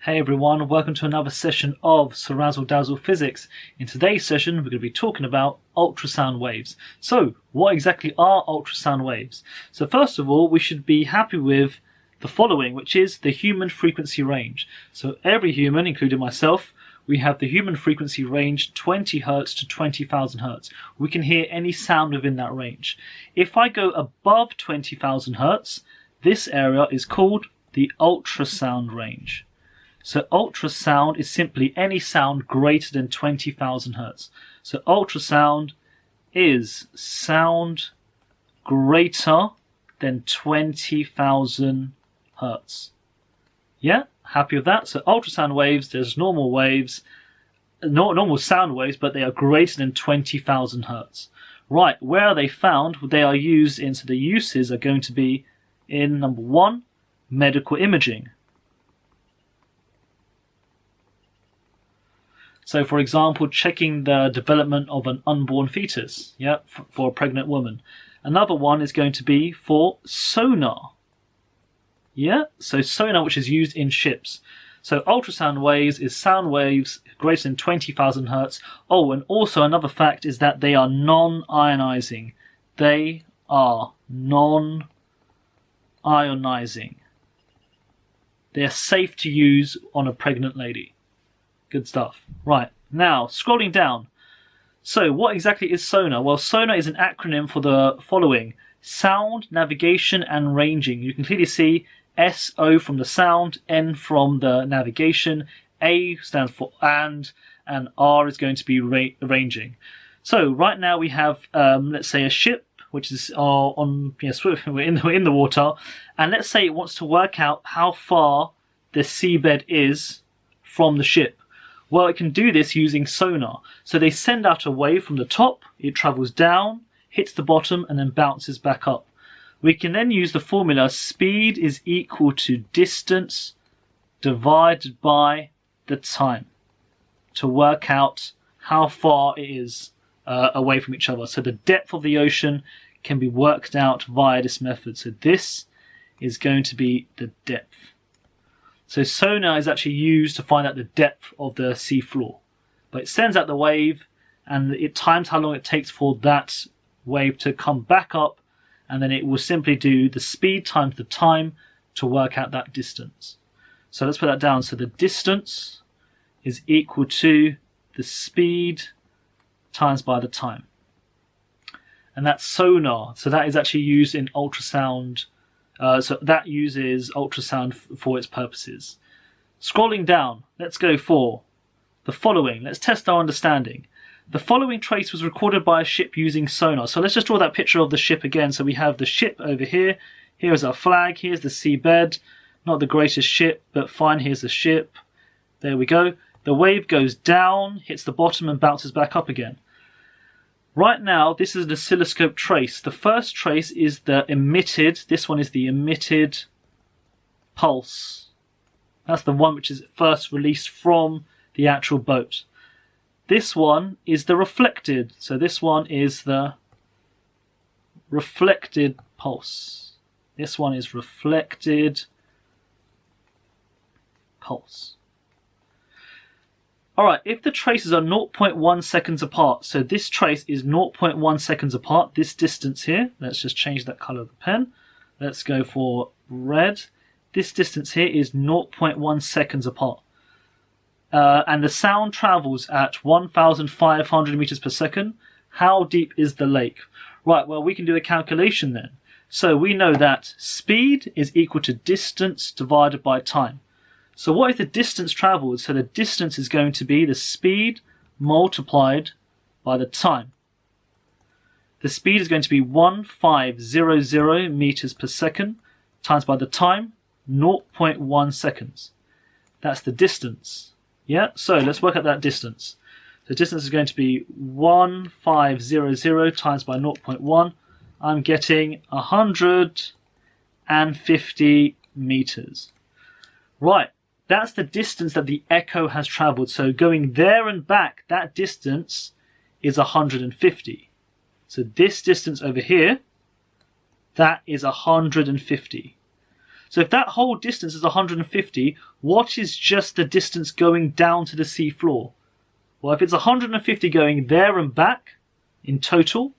Hey everyone, welcome to another session of CeerazzleDazzle Physics. In today's session, we're going to be talking about ultrasound waves. So, what exactly are ultrasound waves? So first of all, we should be happy with the following, which is the human frequency range. So every human, including myself, we have the human frequency range 20 Hz to 20,000 Hz. We can hear any sound within that range. If I go above 20,000 Hz, this area is called the ultrasound range. So ultrasound is simply any sound greater than 20,000 Hz. So ultrasound is sound greater than 20,000 Hz. Yeah, happy with that? So ultrasound waves, there's normal waves, normal sound waves, but they are greater than 20,000 Hz. Right, where are they found? They are used in, so the uses are going to be in number one, medical imaging. So, for example, checking the development of an unborn fetus, for a pregnant woman. Another one is going to be for sonar. So sonar, which is used in ships. So ultrasound waves is sound waves greater than 20,000 Hz. Oh, and also another fact is that they are non-ionizing. They are non-ionizing. They are safe to use on a pregnant lady. Good stuff. Right, now scrolling down. So what exactly is sonar? Well, sonar is an acronym for the following: sound, navigation and ranging. You can clearly see SO from the sound, N from the navigation, A stands for and R is going to be ranging. So right now we have, let's say, a ship which is we're in the water, and let's say it wants to work out how far the seabed is from the ship. Well, it can do this using sonar. So they send out a wave from the top, it travels down, hits the bottom, and then bounces back up. We can then use the formula speed is equal to distance divided by the time to work out how far it is away from each other. So the depth of the ocean can be worked out via this method. So this is going to be the depth. So sonar is actually used to find out the depth of the sea floor. But it sends out the wave and it times how long it takes for that wave to come back up, and then it will simply do the speed times the time to work out that distance. So let's put that down. So the distance is equal to the speed times by the time. And that's sonar. So that is actually used in ultrasound. So that uses ultrasound for its purposes. Scrolling down, let's go for the following. Let's test our understanding. The following trace was recorded by a ship using sonar. So let's just draw that picture of the ship again. So we have the ship over here. Here is our flag. Here's the seabed. Not the greatest ship, but fine. Here's the ship. There we go. The wave goes down, hits the bottom, and bounces back up again. Right now, this is an oscilloscope trace. The first trace is the emitted. This one is the emitted pulse. That's the one which is first released from the actual boat. This one is the reflected. So this one is the reflected pulse. This one is reflected pulse. Alright, if the traces are 0.1 seconds apart, so this trace is 0.1 seconds apart, this distance here, let's just change that colour of the pen. Let's go for red. This distance here is 0.1 seconds apart. And the sound travels at 1,500 meters per second. How deep is the lake? Right, well, we can do a calculation then. So we know that speed is equal to distance divided by time. So what is the distance travelled? So the distance is going to be the speed multiplied by the time. The speed is going to be 1,500 meters per second times by the time, 0.1 seconds. That's the distance. Yeah, so let's work out that distance. The distance is going to be 1,500 times by 0.1. I'm getting 150 meters. Right. That's the distance that the echo has travelled. So going there and back, that distance is 150. So this distance over here, that is 150. So if that whole distance is 150, what is just the distance going down to the sea floor? Well, if it's 150 going there and back in total,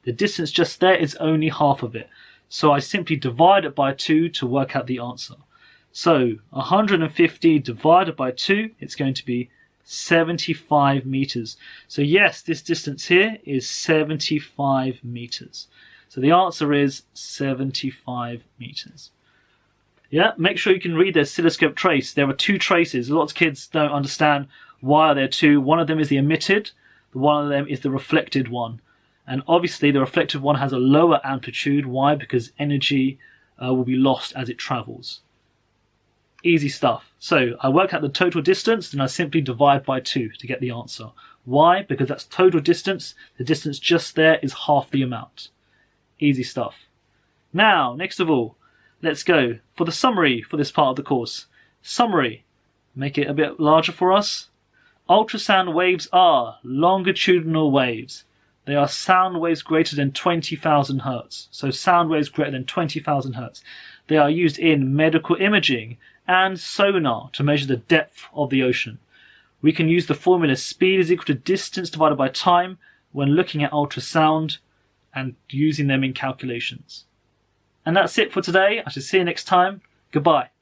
the distance just there is only half of it. So I simply divide it by 2 to work out the answer. So 150 divided by 2, it's going to be 75 meters. So yes, this distance here is 75 meters. So the answer is 75 meters. Yeah, make sure you can read the oscilloscope trace. There are 2 traces. Lots of kids don't understand why are there 2. One of them is the emitted, one of them is the reflected one. And obviously the reflected one has a lower amplitude. Why? Because energy will be lost as it travels. Easy stuff. So I work out the total distance, and I simply divide by 2 to get the answer. Why? Because that's total distance. The distance just there is half the amount. Easy stuff. Now, next of all, let's go for the summary for this part of the course. Summary. Make it a bit larger for us. Ultrasound waves are longitudinal waves. They are sound waves greater than 20,000 Hertz. So sound waves greater than 20,000 Hertz. They are used in medical imaging and sonar to measure the depth of the ocean. We can use the formula speed is equal to distance divided by time when looking at ultrasound and using them in calculations. And that's it for today. I shall see you next time. Goodbye.